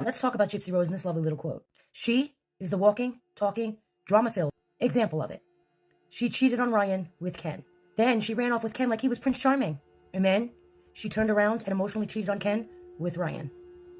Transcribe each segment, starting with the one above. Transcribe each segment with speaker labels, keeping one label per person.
Speaker 1: Let's talk about Gypsy Rose in this lovely little quote. She is the walking, talking, drama-filled example of it. She cheated on Ryan with Ken. Then she ran off with Ken like he was Prince Charming. And then she turned around and emotionally cheated on Ken with Ryan.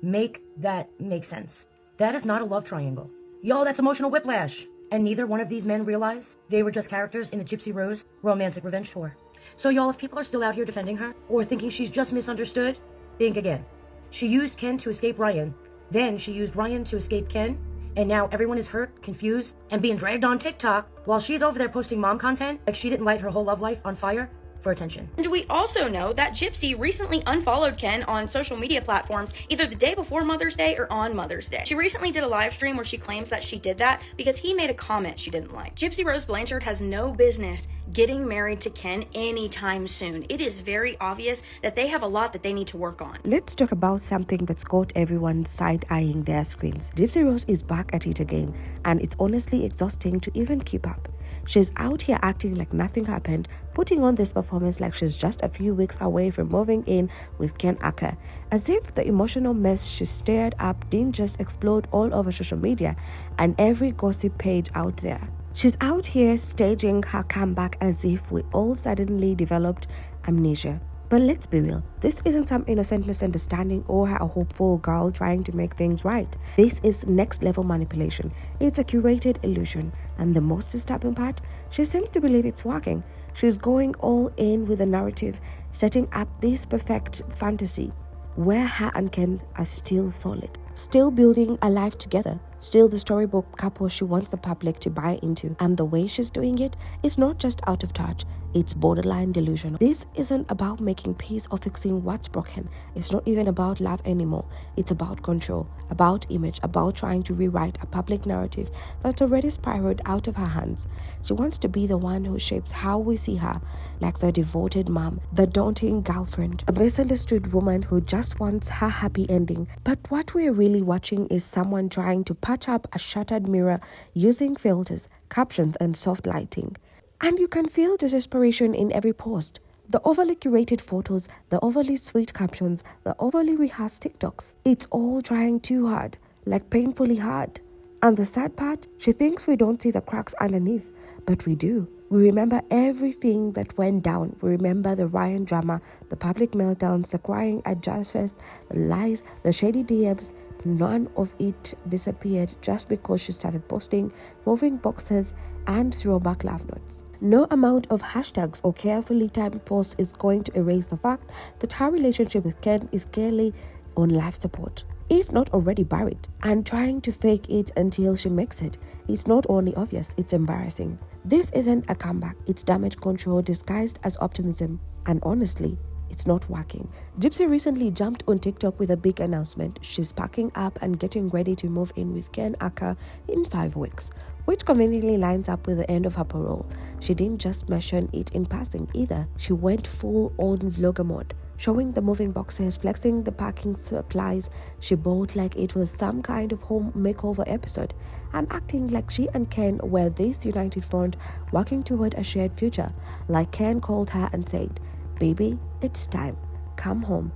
Speaker 1: Make that make sense. That is not a love triangle. Yo, that's emotional whiplash. And neither one of these men realize they were just characters in the Gypsy Rose romantic revenge tour. So y'all, if people are still out here defending her or thinking she's just misunderstood, think again. She used Ken to escape Ryan. Then she used Ryan to escape Ken. And now everyone is hurt, confused, and being dragged on TikTok while she's over there posting mom content like she didn't light her whole love life on fire for attention.
Speaker 2: And we also know that Gypsy recently unfollowed Ken on social media platforms either the day before Mother's Day or on Mother's Day. She recently did a live stream where she claims that she did that because he made a comment she didn't like. Gypsy Rose Blanchard has no business getting married to Ken anytime soon. It is very obvious that they have a lot that they need to work on.
Speaker 3: Let's talk about something that's got everyone side-eyeing their screens. Gypsy Rose is back at it again, and it's honestly exhausting to even keep up. She's out here acting like nothing happened, putting on this performance like she's just a few weeks away from moving in with Ken Urker, as if the emotional mess she stirred up didn't just explode all over social media and every gossip page out there. She's out here staging her comeback as if we all suddenly developed amnesia. But let's be real, this isn't some innocent misunderstanding or a hopeful girl trying to make things right. This is next level manipulation. It's a curated illusion. And the most disturbing part, she seems to believe it's working. She's going all in with a narrative, setting up this perfect fantasy where her and Ken are still solid, still building a life together, still the storybook couple she wants the public to buy into. And the way she's doing it is not just out of touch, it's borderline delusional. This isn't about making peace or fixing what's broken. It's not even about love anymore. It's about control, about image, about trying to rewrite a public narrative that's already spiraled out of her hands. She wants to be the one who shapes how we see her, like the devoted mom, the daunting girlfriend, a misunderstood woman who just wants her happy ending. But what we're really watching is someone trying to patch up a shattered mirror using filters, captions, and soft lighting. And you can feel desperation in every post. The overly curated photos, the overly sweet captions, the overly rehearsed TikToks. It's all trying too hard, like painfully hard. And the sad part, she thinks we don't see the cracks underneath, but we do. We remember everything that went down. We remember the Ryan drama, the public meltdowns, the crying at Jazz Fest, the lies, the shady DMs. None of it disappeared just because she started posting moving boxes and throwback love notes. No amount of hashtags or carefully timed posts is going to erase the fact that her relationship with Ken is clearly on life support, if not already buried, and trying to fake it until she makes it. It's not only obvious, it's embarrassing. This isn't a comeback, it's damage control disguised as optimism, and honestly, it's not working. Gypsy recently jumped on TikTok with a big announcement. She's packing up and getting ready to move in with Ken Urker in 5 weeks, which conveniently lines up with the end of her parole. She didn't just mention it in passing either. She went full on vlogger mode, showing the moving boxes, flexing the packing supplies she bought like it was some kind of home makeover episode, and acting like she and Ken were this united front working toward a shared future, like Ken called her and said, "Baby, it's time. Come home."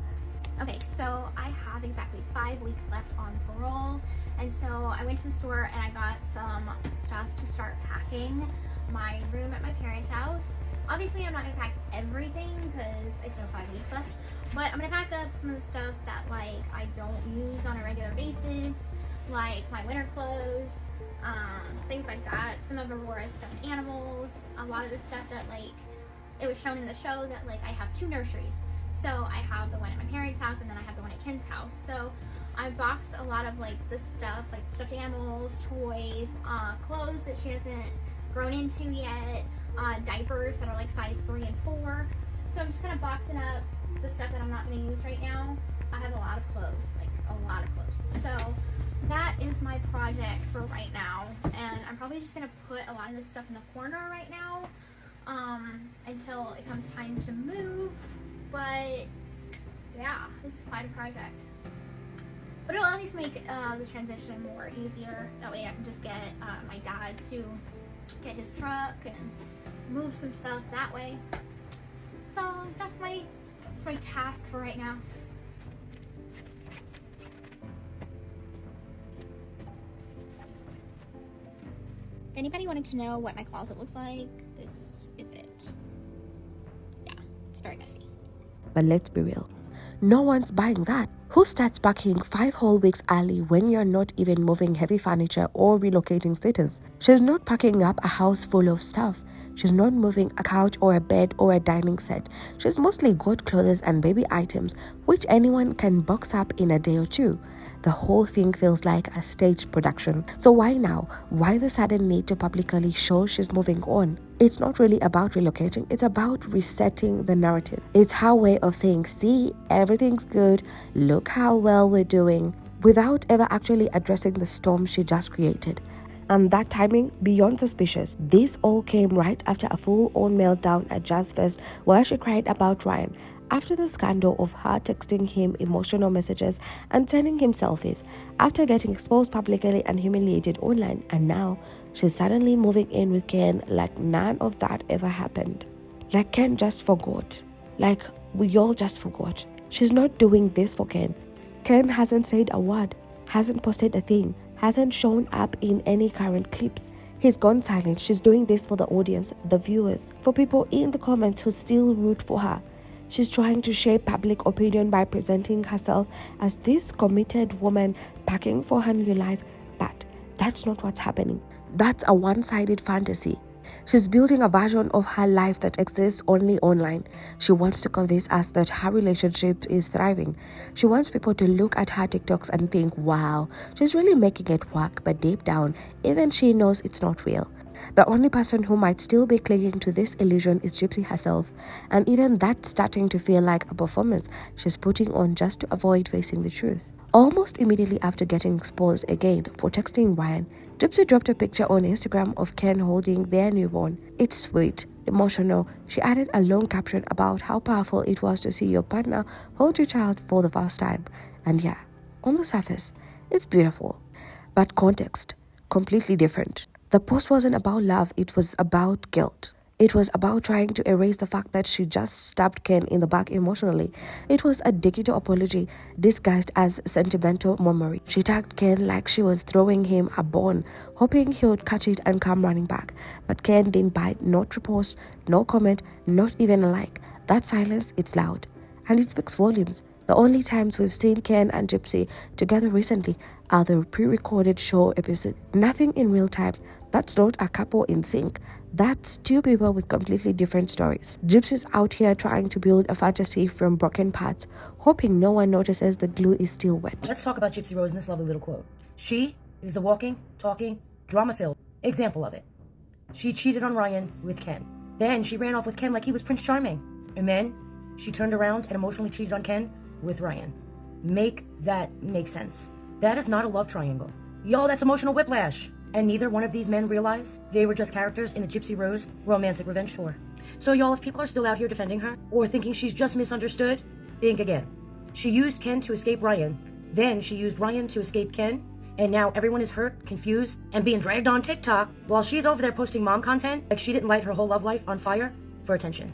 Speaker 4: Okay, so I have exactly 5 weeks left on parole, and so I went to the store and I got some stuff to start packing my room at my parents' house. Obviously, I'm not gonna pack everything because I still have 5 weeks left, but I'm gonna pack up some of the stuff that like I don't use on a regular basis, like my winter clothes, things like that. Some of Aurora's stuffed animals, a lot of the stuff that like it was shown in the show that like I have 2 nurseries. So I have the one at my parents' house and then I have the one at Ken's house. So I boxed a lot of like the stuff, like stuffed animals, toys, clothes that she hasn't grown into yet, diapers that are like size 3 and 4. So I'm just kind of boxing up the stuff that I'm not going to use right now. I have a lot of clothes, like a lot of clothes. So that is my project for right now. And I'm probably just going to put a lot of this stuff in the corner right now until it comes time to move. But yeah, it's quite a project. But it'll at least make the transition more easier. That way I can just get my dad to get his truck and move some stuff that way. So that's my task for right now. If anybody wanted to know what my closet looks like, this is it. Yeah, it's very messy.
Speaker 3: But let's be real, no one's buying that. Who starts packing 5 whole weeks early when you're not even moving heavy furniture or relocating sitters? She's not packing up a house full of stuff. She's not moving a couch or a bed or a dining set. She's mostly got clothes and baby items, which anyone can box up in a day or two. The whole thing feels like a staged production. So why now? Why the sudden need to publicly show she's moving on? It's not really about relocating, it's about resetting the narrative. It's her way of saying, see, everything's good, look how well we're doing, without ever actually addressing the storm she just created. And that timing, beyond suspicious. This all came right after a full-on meltdown at Jazz Fest where she cried about Ryan. After the scandal of her texting him emotional messages and sending him selfies, after getting exposed publicly and humiliated online, and now she's suddenly moving in with Ken like none of that ever happened. Like Ken just forgot. Like we all just forgot. She's not doing this for Ken. Ken hasn't said a word, hasn't posted a thing, hasn't shown up in any current clips. He's gone silent. She's doing this for the audience, the viewers, for people in the comments who still root for her. She's trying to shape public opinion by presenting herself as this committed woman packing for her new life, but that's not what's happening. That's a one-sided fantasy. She's building a version of her life that exists only online. She wants to convince us that her relationship is thriving. She wants people to look at her TikToks and think, wow, she's really making it work, but deep down, even she knows it's not real. The only person who might still be clinging to this illusion is Gypsy herself, and even that's starting to feel like a performance she's putting on just to avoid facing the truth. Almost immediately after getting exposed again for texting Ryan, Gypsy dropped a picture on Instagram of Ken holding their newborn. It's sweet, emotional. She added a long caption about how powerful it was to see your partner hold your child for the first time. And yeah, on the surface, it's beautiful. But context, completely different. The post wasn't about love, it was about guilt. It was about trying to erase the fact that she just stabbed Ken in the back emotionally. It was a digital apology disguised as sentimental memory. She tagged Ken like she was throwing him a bone, hoping he would catch it and come running back. But Ken didn't bite, not repost, no comment, not even a like. That silence, it's loud. And it speaks volumes. The only times we've seen Ken and Gypsy together recently are the pre-recorded show episode. Nothing in real time. That's not a couple in sync. That's two people with completely different stories. Gypsy's out here trying to build a fantasy from broken parts, hoping no one notices the glue is still wet.
Speaker 1: Let's talk about Gypsy Rose in this lovely little quote. She is the walking, talking, drama-filled example of it. She cheated on Ryan with Ken. Then she ran off with Ken like he was Prince Charming. And then she turned around and emotionally cheated on Ken with Ryan. Make that make sense. That is not a love triangle. Yo, that's emotional whiplash. And neither one of these men realized they were just characters in the Gypsy Rose romantic revenge tour. So y'all, if people are still out here defending her or thinking she's just misunderstood, think again. She used Ken to escape Ryan. Then she used Ryan to escape Ken. And now everyone is hurt, confused, and being dragged on TikTok while she's over there posting mom content like she didn't light her whole love life on fire for attention.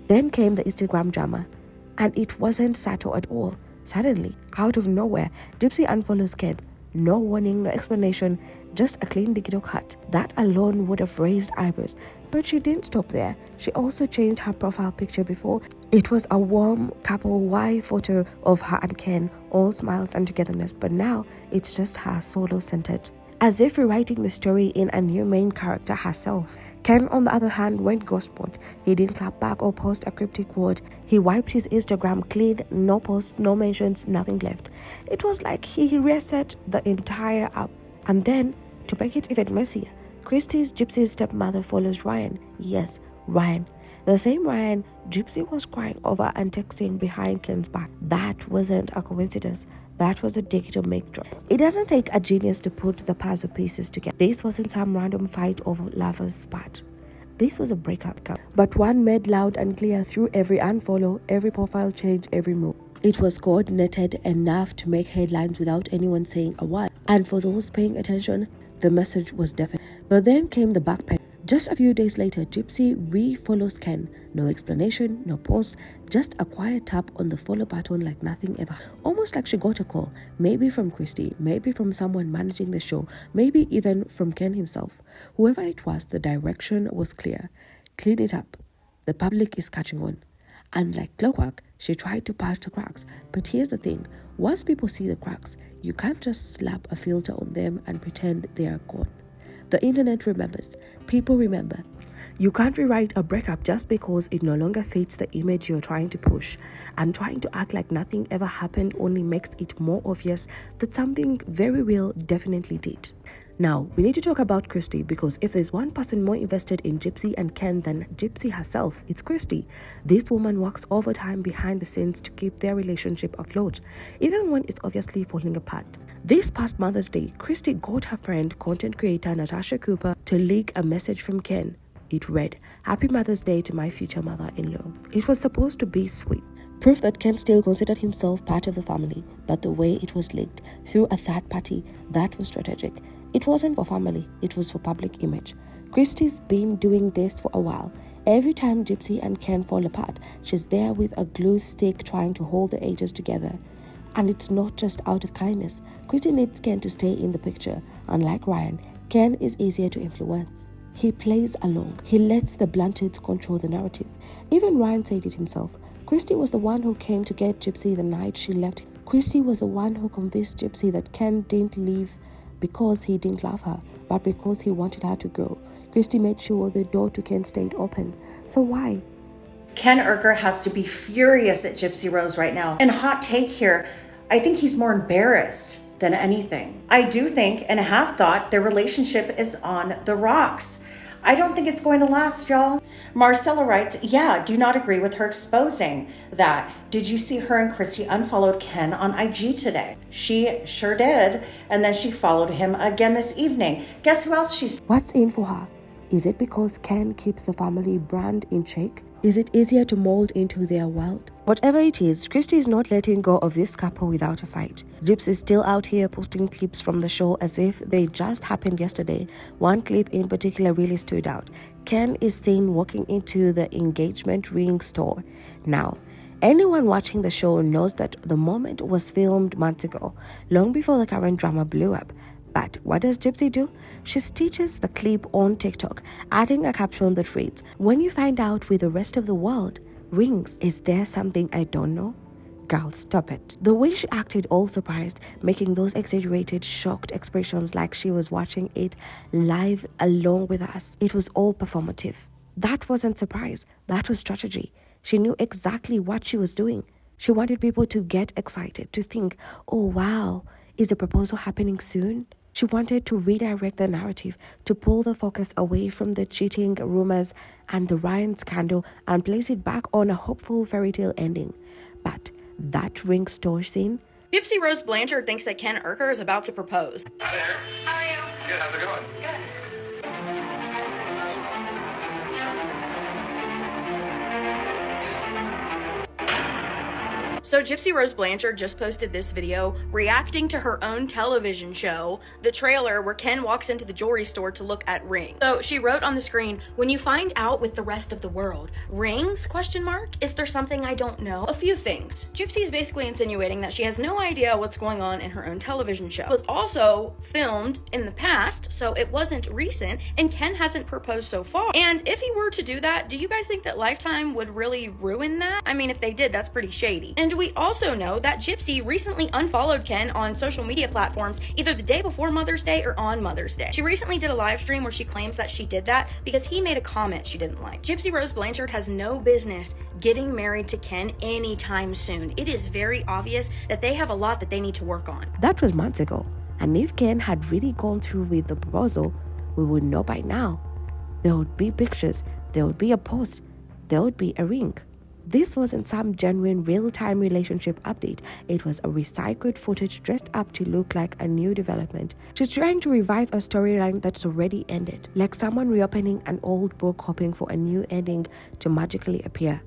Speaker 3: Then came the Instagram drama, and it wasn't subtle at all. Suddenly, out of nowhere, Gypsy unfollows Ken. No warning, no explanation, just a clean digital cut. That alone would have raised eyebrows. But she didn't stop there. She also changed her profile picture before. It was a warm couple Y photo of her and Ken, all smiles and togetherness. But now, it's just her solo-centered. As if rewriting the story in a new main character herself. Ken, on the other hand, went ghost mode. He didn't clap back or post a cryptic word. He wiped his Instagram clean, no posts, no mentions, nothing left. It was like he reset the entire app. And then, to make it even messier, Christy's Gypsy's stepmother follows Ryan. Yes, Ryan. The same Ryan Gypsy was crying over and texting behind Ken's back. That wasn't a coincidence. That was a digital make drop. It doesn't take a genius to put the puzzle pieces together. This wasn't some random fight over lovers' spat. This was a breakup. But one made loud and clear through every unfollow, every profile change, every move. It was coordinated enough to make headlines without anyone saying a word. And for those paying attention, the message was definite. But then came the backpedal. Just a few days later, Gypsy re-follows Ken. No explanation, no post, just a quiet tap on the follow button like nothing ever. Almost like she got a call, maybe from Christy, maybe from someone managing the show, maybe even from Ken himself. Whoever it was, the direction was clear. Clean it up. The public is catching on. And like clockwork, she tried to patch the cracks. But here's the thing, once people see the cracks, you can't just slap a filter on them and pretend they are gone. The internet remembers. People remember. You can't rewrite a breakup just because it no longer fits the image you're trying to push. And trying to act like nothing ever happened only makes it more obvious that something very real definitely did. Now, we need to talk about Christy, because if there's one person more invested in Gypsy and Ken than Gypsy herself, it's Christy. This woman works overtime behind the scenes to keep their relationship afloat, even when it's obviously falling apart. This past Mother's Day, Christy got her friend, content creator Natasha Cooper, to leak a message from Ken. It read, "Happy Mother's Day to my future mother-in-law." It was supposed to be sweet. Proof that Ken still considered himself part of the family, but the way it was leaked, through a third party, that was strategic. It wasn't for family, it was for public image. Christy's been doing this for a while. Every time Gypsy and Ken fall apart, she's there with a glue stick trying to hold the edges together. And it's not just out of kindness. Christy needs Ken to stay in the picture. Unlike Ryan, Ken is easier to influence. He plays along. He lets the blunted control the narrative. Even Ryan said it himself. Christy was the one who came to get Gypsy the night she left. Christy was the one who convinced Gypsy that Ken didn't leave because he didn't love her, but because he wanted her to grow. Christy made sure the door to Ken stayed open. So why?
Speaker 5: Ken Urker has to be furious at Gypsy Rose right now. And hot take here, I think he's more embarrassed than anything. I do think and have thought their relationship is on the rocks. I don't think it's going to last, y'all. Marcella writes, yeah, do not agree with her exposing that. Did you see her and Christy unfollowed Ken on IG today? She sure did. And then she followed him again this evening. Guess who else she's...
Speaker 3: What's in for her? Is it because Ken keeps the family brand in check? Is it easier to mold into their world? Whatever it is, Christy is not letting go of this couple without a fight. Gypsy is still out here posting clips from the show as if they just happened yesterday. One clip in particular really stood out. Ken is seen walking into the engagement ring store. Now, anyone watching the show knows that the moment was filmed months ago, long before the current drama blew up. But what does Gypsy do? She stitches the clip on TikTok, adding a caption that reads, "When you find out with the rest of the world, rings, is there something I don't know?" Girl, stop it. The way she acted, all surprised, making those exaggerated, shocked expressions like she was watching it live along with us. It was all performative. That wasn't surprise. That was strategy. She knew exactly what she was doing. She wanted people to get excited, to think, oh wow, is the proposal happening soon? She wanted to redirect the narrative, to pull the focus away from the cheating rumors and the Ryan scandal and place it back on a hopeful fairy tale ending. But that ring store scene?
Speaker 2: Gypsy Rose Blanchard thinks that Ken Urker is about to propose.
Speaker 6: Hi there.
Speaker 2: How are you?
Speaker 6: Good, how's it going?
Speaker 2: Good. So Gypsy Rose Blanchard just posted this video reacting to her own television show, the trailer where Ken walks into the jewelry store to look at rings. So she wrote on the screen, "When you find out with the rest of the world, rings, question mark? Is there something I don't know?" A few things. Gypsy is basically insinuating that she has no idea what's going on in her own television show. It was also filmed in the past, so it wasn't recent, and Ken hasn't proposed so far. And if he were to do that, do you guys think that Lifetime would really ruin that? I mean, if they did, that's pretty shady. And we also know that Gypsy recently unfollowed Ken on social media platforms either the day before Mother's Day or on Mother's Day. She recently did a live stream where she claims that she did that because he made a comment she didn't like. Gypsy Rose Blanchard has no business getting married to Ken anytime soon. It is very obvious that they have a lot that they need to work on.
Speaker 3: That was months ago. And if Ken had really gone through with the proposal, we would know by now. There would be pictures, there would be a post, there would be a ring. This wasn't some genuine real-time relationship update. It was a recycled footage dressed up to look like a new development. She's trying to revive a storyline that's already ended, like someone reopening an old book hoping for a new ending to magically appear.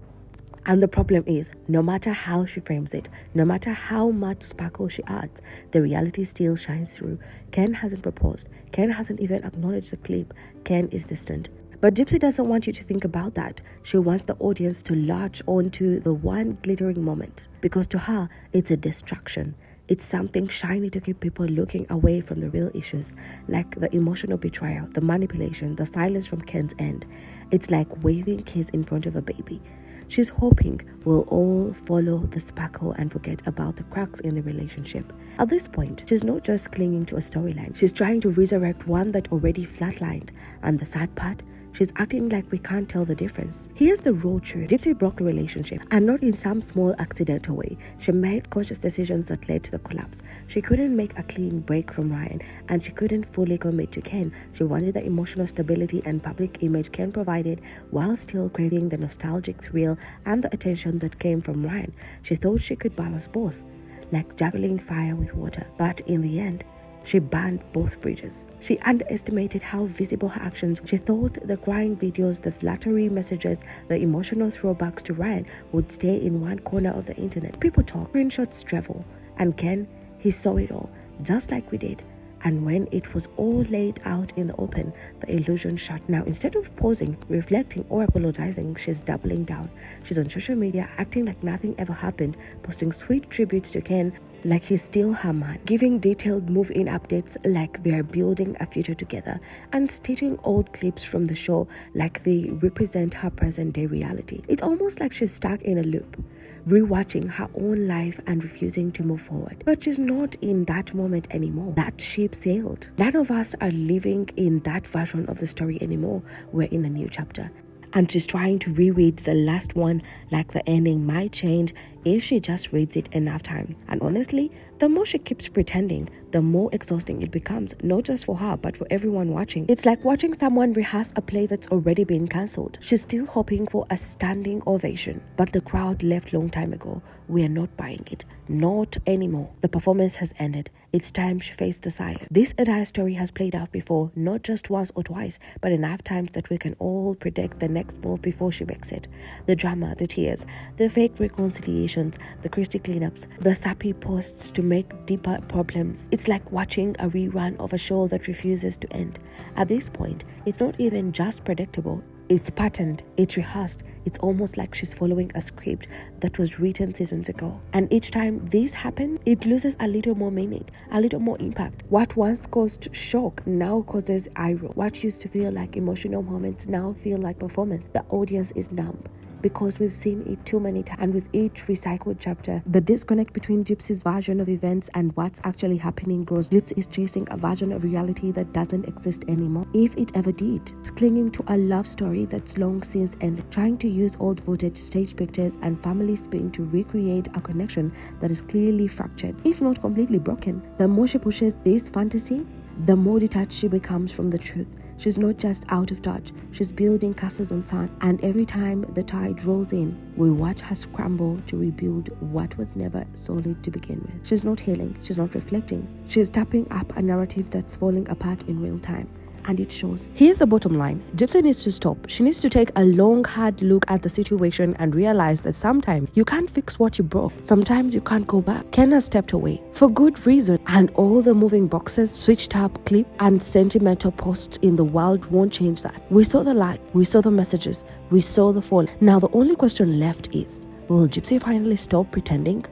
Speaker 3: And the problem is, no matter how she frames it, no matter how much sparkle she adds, the reality still shines through. Ken hasn't proposed. Ken hasn't even acknowledged the clip. Ken is distant. But Gypsy doesn't want you to think about that. She wants the audience to latch onto the one glittering moment, because to her, it's a distraction. It's something shiny to keep people looking away from the real issues, like the emotional betrayal, the manipulation, the silence from Ken's end. It's like waving kiss in front of a baby. She's hoping we'll all follow the sparkle and forget about the cracks in the relationship. At this point, she's not just clinging to a storyline. She's trying to resurrect one that already flatlined. And the sad part, she's acting like we can't tell the difference. Here's the raw truth. Gypsy broke the relationship, and not in some small accidental way. She made conscious decisions that led to the collapse. She couldn't make a clean break from Ryan, and she couldn't fully commit to Ken. She wanted the emotional stability and public image Ken provided, while still craving the nostalgic thrill and the attention that came from Ryan. She thought she could balance both, like juggling fire with water. But in the end, she burned both bridges. She underestimated how visible her actions were. She thought the crying videos, the flattery messages, the emotional throwbacks to Ryan would stay in one corner of the internet. People talk, screenshots travel, and Ken, he saw it all, just like we did. And when it was all laid out in the open, the illusion shut. Now, instead of pausing, reflecting, or apologizing, she's doubling down. She's on social media, acting like nothing ever happened, posting sweet tributes to Ken like he's still her man, giving detailed move-in updates like they're building a future together, and staging old clips from the show like they represent her present-day reality. It's almost like she's stuck in a loop, rewatching her own life and refusing to move forward. But she's not in that moment anymore. That ship sailed. None of us are living in that version of the story anymore. We're in a new chapter. And she's trying to reread the last one like the ending might change if she just reads it enough times. And honestly, the more she keeps pretending, the more exhausting it becomes, not just for her, but for everyone watching. It's like watching someone rehearse a play that's already been cancelled. She's still hoping for a standing ovation, but the crowd left long time ago. We are not buying it. Not anymore. The performance has ended. It's time she faced the silence. This entire story has played out before, not just once or twice, but enough times that we can all predict the next move before she makes it. The drama, the tears, the fake reconciliations, the Christy cleanups, the sappy posts to make deeper problems. It's like watching a rerun of a show that refuses to end. At this point, it's not even just predictable. It's patterned, it's rehearsed. It's almost like she's following a script that was written seasons ago. And each time this happens, it loses a little more meaning, a little more impact. What once caused shock now causes eye roll. What used to feel like emotional moments now feel like performance. The audience is numb, because we've seen it too many times. And with each recycled chapter, the disconnect between Gypsy's version of events and what's actually happening grows. Gypsy is chasing a version of reality that doesn't exist anymore, if it ever did. It's clinging to a love story that's long since ended, trying to use old footage, stage pictures, and family spin to recreate a connection that is clearly fractured, if not completely broken. The more she pushes this fantasy, the more detached she becomes from the truth. She's not just out of touch, she's building castles on sand, and every time the tide rolls in, we watch her scramble to rebuild what was never solid to begin with. She's not healing, she's not reflecting, she's tapping up a narrative that's falling apart in real time. And it shows. Here's the bottom line. Gypsy needs to stop. She needs to take a long, hard look at the situation and realize that sometimes you can't fix what you broke. Sometimes you can't go back. Ken has stepped away for good reason, and all the moving boxes, switched up clip, and sentimental posts in the world won't change that. We saw the light, we saw the messages, we saw the fall. Now the only question left is, will Gypsy finally stop pretending?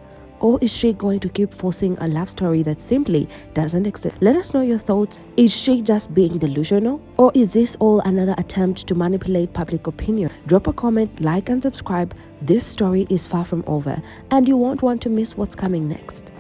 Speaker 3: Or is she going to keep forcing a love story that simply doesn't exist? Let us know your thoughts. Is she just being delusional? Or is this all another attempt to manipulate public opinion? Drop a comment, like, and subscribe. This story is far from over, and you won't want to miss what's coming next.